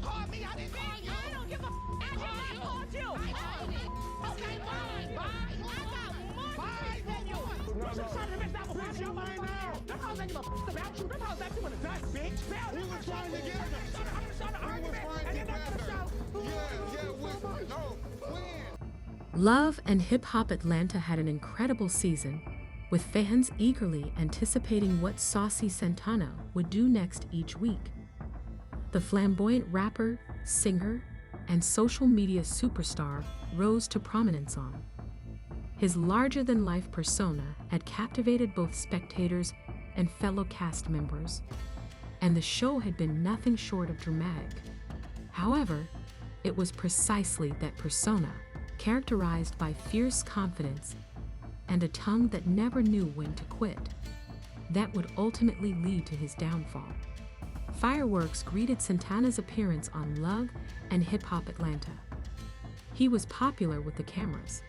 called me. I didn't call you. I don't give a I called you. I called it. Okay, bye. Bye. I got more than you. You should try to mix that with your mind now. Them hoes ain't give a about you. Them hoes left you in the dust, bitch. We was trying together. We was trying together. No, when? Love and Hip Hop Atlanta had an incredible season, with fans eagerly anticipating what Saucy Santana would do next each week. The flamboyant rapper, singer, and social media superstar rose to prominence on. His larger-than-life persona had captivated both spectators and fellow cast members, and the show had been nothing short of dramatic. However, it was precisely that persona, characterized by fierce confidence and a tongue that never knew when to quit, that would ultimately lead to his downfall. Fireworks greeted Santana's appearance on Love and Hip Hop Atlanta. He was popular with the cameras.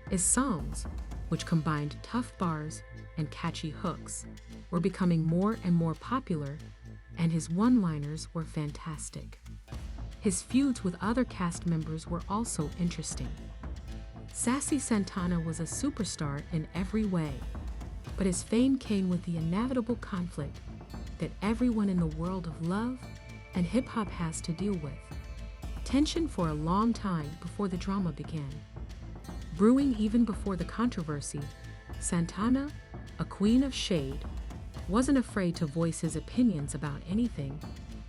His songs, which combined tough bars and catchy hooks, were becoming more and more popular, and his one-liners were fantastic. His feuds with other cast members were also interesting. Saucy Santana was a superstar in every way, but his fame came with the inevitable conflict that everyone in the world of love and hip-hop has to deal with. Tension for a long time before the drama began. Brewing even before the controversy, Santana, a queen of shade, wasn't afraid to voice his opinions about anything,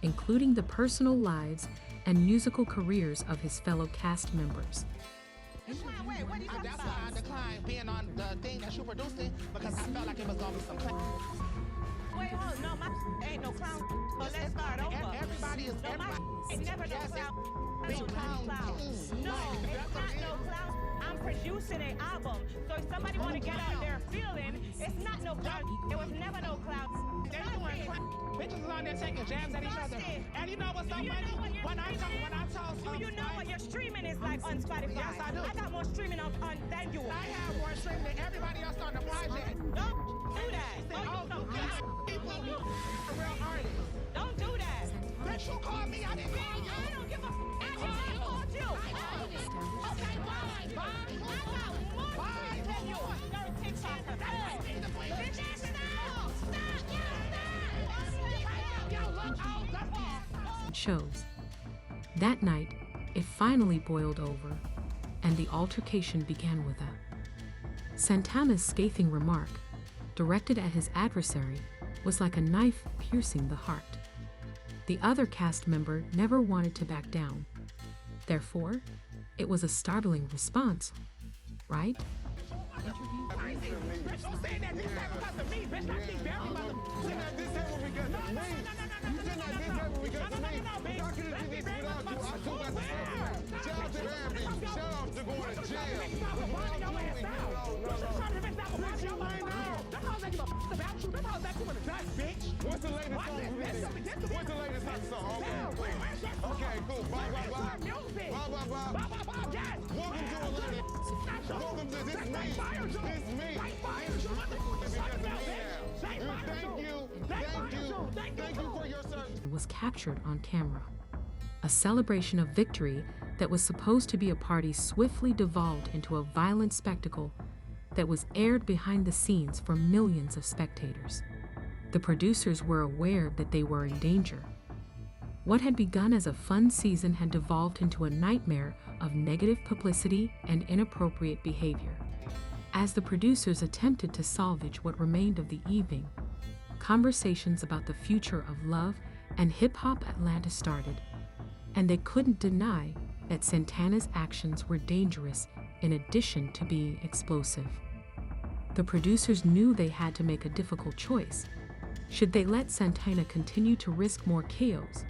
including the personal lives and musical careers of his fellow cast members. Wait, what are you talking That's about? why I declined being on the thing that you producing, because I felt like it was gonna be some Wait, hold on. No, my ain't no clown. So let's start over. Everybody is No, my it's never no Yes, clown. it's No clown. clown. No, it's not no clown. I'm producing an album. So if somebody want to get out their feeling, it's not no clown. It was never no clown. They doing bitches is on there taking jabs at each other. Busted. And you know what's so Do you funny? know what you're When I told Do you know what your streaming is like on Spotify? Yes, I do. I got more streaming on than you. I have more streaming than everybody else on the project. Don't do that. Oh, Don't do you that. people, you a real artist. Don't do that. Bitch, you called me. I didn't call you. I don't give a I called you. I called it. Okay, bye. Bye. I got more Bye. than you. You're a TikToker. Bitch, Shows. That night, it finally boiled over, and the altercation began with a Santana's scathing remark, directed at his adversary, was like a knife piercing the heart. The other cast member never wanted to back down. Therefore, it was a startling response, right? Bitch, don't say that this table because of me. Bitch, not me, very mother. You said that this table because of me. You said that this table because of me. If I could have did this without you, I took out the shout out to Bambi. Shout out to going to jail. What's the latest song released? What's the latest hot song? Okay, cool. Bye, bye, bye. Bye, bye, bye. Welcome to Atlanta. Welcome to this me. This me. Thank you for your service. Was captured on camera. A celebration of victory that was supposed to be a party swiftly devolved into a violent spectacle that was aired behind the scenes for millions of spectators. The producers were aware that they were in danger. What had begun as a fun season had devolved into a nightmare of negative publicity and inappropriate behavior. As the producers attempted to salvage what remained of the evening, conversations about the future of Love and Hip Hop Atlanta started, and they couldn't deny that Santana's actions were dangerous in addition to being explosive. The producers knew they had to make a difficult choice. Should they let Santana continue to risk more chaos,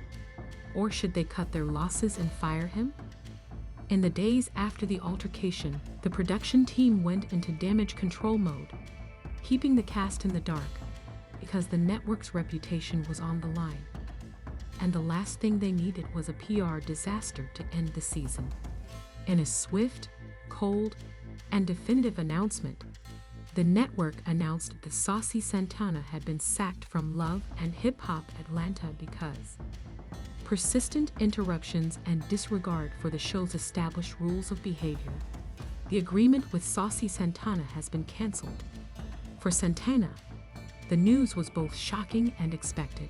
or should they cut their losses and fire him? In the days after the altercation, the production team went into damage control mode, keeping the cast in the dark because the network's reputation was on the line. And the last thing they needed was a PR disaster to end the season. In a swift, cold, and definitive announcement, the network announced that Saucy Santana had been sacked from Love and Hip Hop Atlanta because persistent interruptions and disregard for the show's established rules of behavior, the agreement with Saucy Santana has been canceled. For Santana, the news was both shocking and expected.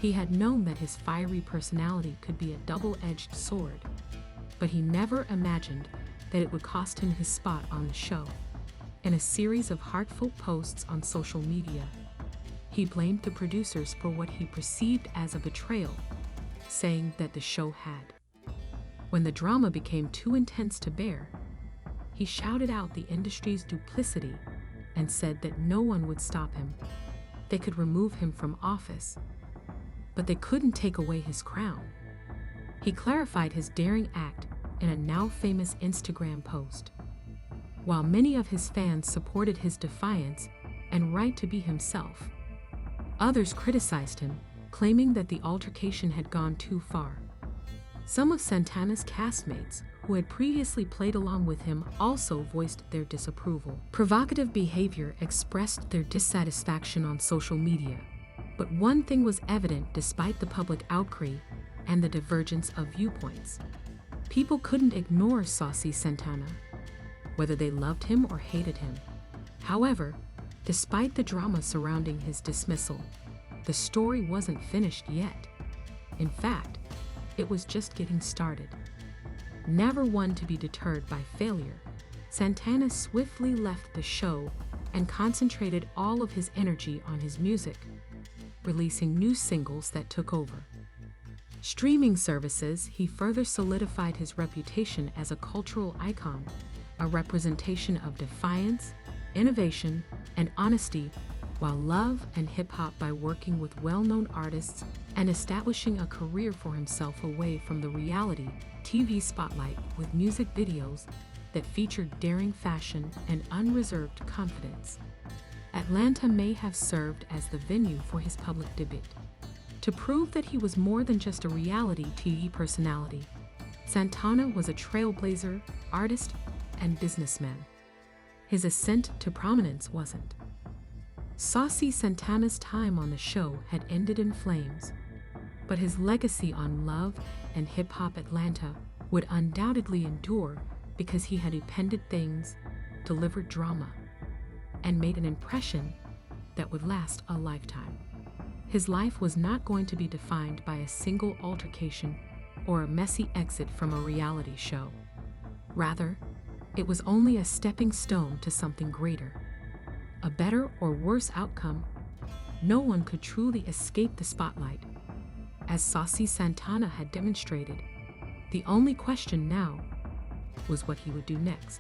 He had known that his fiery personality could be a double-edged sword, but he never imagined that it would cost him his spot on the show. In a series of heartfelt posts on social media, he blamed the producers for what he perceived as a betrayal, saying that the show had. When the drama became too intense to bear, he shouted out the industry's duplicity and said that no one would stop him. They could remove him from office, but they couldn't take away his crown. He clarified his daring act in a now-famous Instagram post. While many of his fans supported his defiance and right to be himself, others criticized him, claiming that the altercation had gone too far. Some of Santana's castmates, who had previously played along with him, also voiced their disapproval. Provocative behavior expressed their dissatisfaction on social media, but one thing was evident despite the public outcry and the divergence of viewpoints. People couldn't ignore Saucy Santana, whether they loved him or hated him. However, despite the drama surrounding his dismissal, the story wasn't finished yet. In fact, it was just getting started. Never one to be deterred by failure, Santana swiftly left the show and concentrated all of his energy on his music, releasing new singles that took over. Streaming services, he further solidified his reputation as a cultural icon, a representation of defiance, innovation, and honesty, while love and hip-hop by working with well-known artists and establishing a career for himself away from the reality TV spotlight with music videos that featured daring fashion and unreserved confidence. Atlanta may have served as the venue for his public debut. To prove that he was more than just a reality TV personality, Santana was a trailblazer, artist, and businessman. His ascent to prominence wasn't. Saucy Santana's time on the show had ended in flames, but his legacy on Love and Hip Hop Atlanta would undoubtedly endure because he had appended things, delivered drama, and made an impression that would last a lifetime. His life was not going to be defined by a single altercation or a messy exit from a reality show. Rather, it was only a stepping stone to something greater. A better or worse outcome, no one could truly escape the spotlight. As Saucy Santana had demonstrated, the only question now was what he would do next.